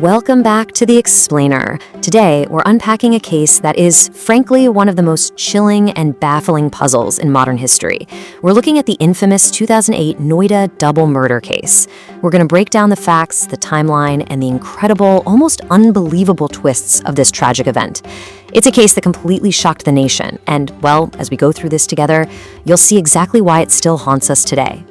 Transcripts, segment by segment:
Welcome back to The Explainer. Today, we're unpacking a case that is, frankly, one of the most chilling and baffling puzzles in modern history. We're looking at the infamous 2008 Noida double murder case. We're going to break down the facts, the timeline, and the incredible, almost unbelievable twists of this tragic event. It's a case that completely shocked the nation, and, well, as we go through this together, you'll see exactly why it still haunts us today.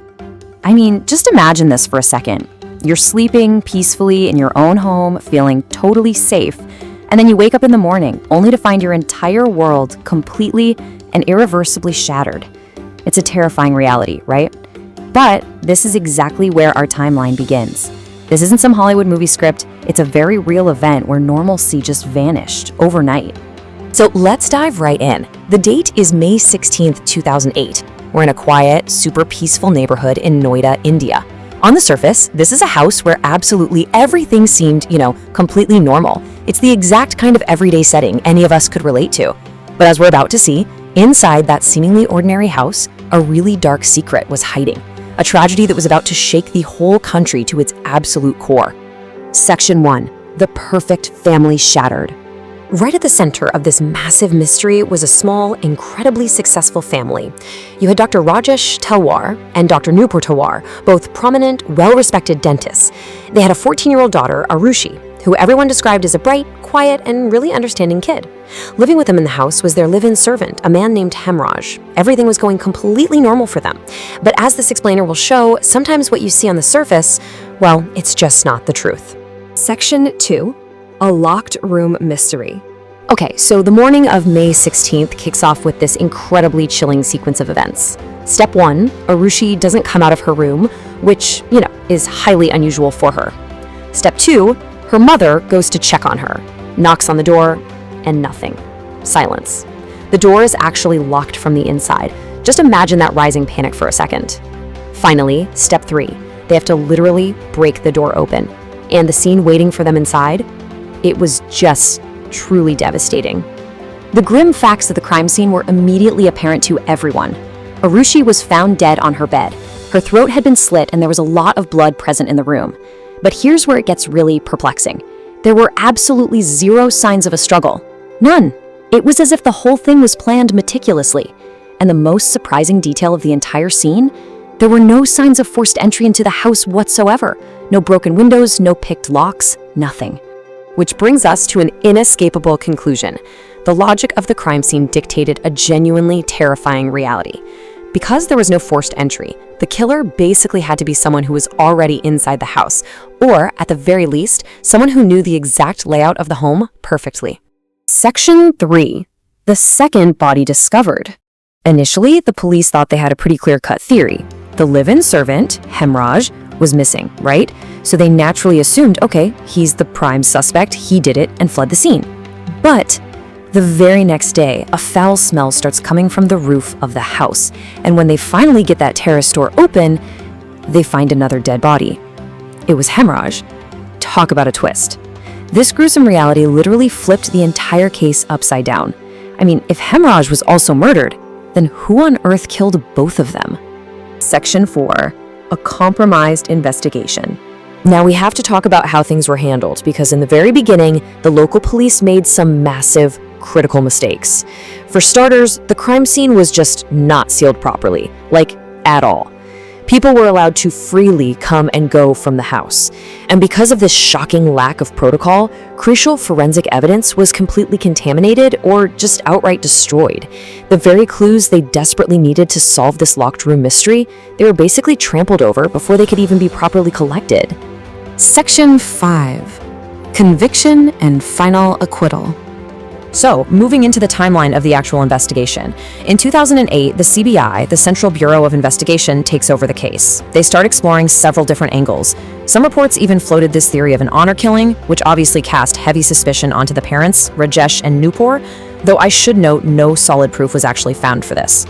I mean, just imagine this for a second. You're sleeping peacefully in your own home, feeling totally safe, and then you wake up in the morning only to find your entire world completely and irreversibly shattered. It's a terrifying reality, right? But this is exactly where our timeline begins. This isn't some Hollywood movie script, it's a very real event where normalcy just vanished overnight. So let's dive right in. The date is May 16th, 2008. We're in a quiet, super peaceful neighborhood in Noida, India. On the surface, this is a house where absolutely everything seemed, completely normal. It's the exact kind of everyday setting any of us could relate to. But as we're about to see, inside that seemingly ordinary house, a really dark secret was hiding. A tragedy that was about to shake the whole country to its absolute core. Section 1. The perfect family shattered. Right at the center of this massive mystery was a small, incredibly successful family. You had Dr. Rajesh Talwar and Dr. Nupur Talwar, both prominent, well-respected dentists. They had a 14-year-old daughter, Aarushi, who everyone described as a bright, quiet, and really understanding kid. Living with them in the house was their live-in servant, a man named Hemraj. Everything was going completely normal for them. But as this explainer will show, sometimes what you see on the surface, well, it's just not the truth. Section 2. A locked room mystery. Okay, so the morning of May 16th kicks off with this incredibly chilling sequence of events. Step 1, Aarushi doesn't come out of her room, which, is highly unusual for her. Step 2, her mother goes to check on her, knocks on the door, and nothing. Silence. The door is actually locked from the inside. Just imagine that rising panic for a second. Finally, step 3, they have to literally break the door open. And the scene waiting for them inside, it was just truly devastating. The grim facts of the crime scene were immediately apparent to everyone. Aarushi was found dead on her bed. Her throat had been slit and there was a lot of blood present in the room. But here's where it gets really perplexing. There were absolutely zero signs of a struggle. None. It was as if the whole thing was planned meticulously. And the most surprising detail of the entire scene, there were no signs of forced entry into the house whatsoever. No broken windows, no picked locks, nothing. Which brings us to an inescapable conclusion. The logic of the crime scene dictated a genuinely terrifying reality. Because there was no forced entry, the killer basically had to be someone who was already inside the house, or, at the very least, someone who knew the exact layout of the home perfectly. Section 3. The second body discovered. Initially, the police thought they had a pretty clear-cut theory. The live-in servant, Hemraj, was missing, right? So they naturally assumed, okay, he's the prime suspect, he did it, and fled the scene. But the very next day, a foul smell starts coming from the roof of the house, and when they finally get that terrace door open, they find another dead body. It was Hemraj. Talk about a twist. This gruesome reality literally flipped the entire case upside down. I mean, if Hemraj was also murdered, then who on earth killed both of them? Section 4. A compromised investigation. Now we have to talk about how things were handled, because in the very beginning, the local police made some massive, critical mistakes. For starters, the crime scene was just not sealed properly, like at all. People were allowed to freely come and go from the house. And because of this shocking lack of protocol, crucial forensic evidence was completely contaminated or just outright destroyed. The very clues they desperately needed to solve this locked room mystery, they were basically trampled over before they could even be properly collected. Section 5. Conviction and final acquittal. So, moving into the timeline of the actual investigation. In 2008, the CBI, the Central Bureau of Investigation, takes over the case. They start exploring several different angles. Some reports even floated this theory of an honor killing, which obviously cast heavy suspicion onto the parents, Rajesh and Nupur, though I should note no solid proof was actually found for this.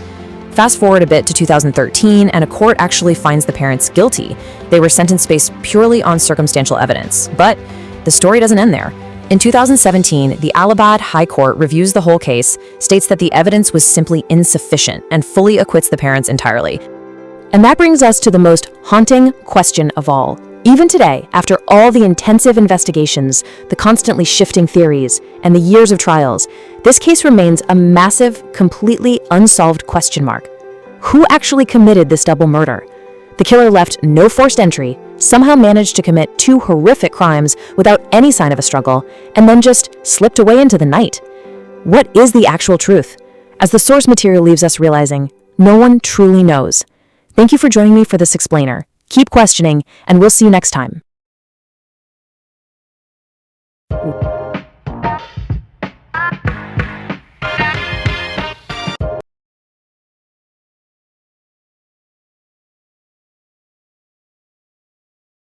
Fast forward a bit to 2013, and a court actually finds the parents guilty. They were sentenced based purely on circumstantial evidence. But the story doesn't end there. In 2017, the Allahabad High Court reviews the whole case, states that the evidence was simply insufficient, and fully acquits the parents entirely. And that brings us to the most haunting question of all. Even today, after all the intensive investigations, the constantly shifting theories, and the years of trials, this case remains a massive, completely unsolved question mark. Who actually committed this double murder? The killer left no forced entry, somehow managed to commit two horrific crimes without any sign of a struggle, and then just slipped away into the night. What is the actual truth? As the source material leaves us realizing, no one truly knows. Thank you for joining me for this explainer. Keep questioning, and we'll see you next time.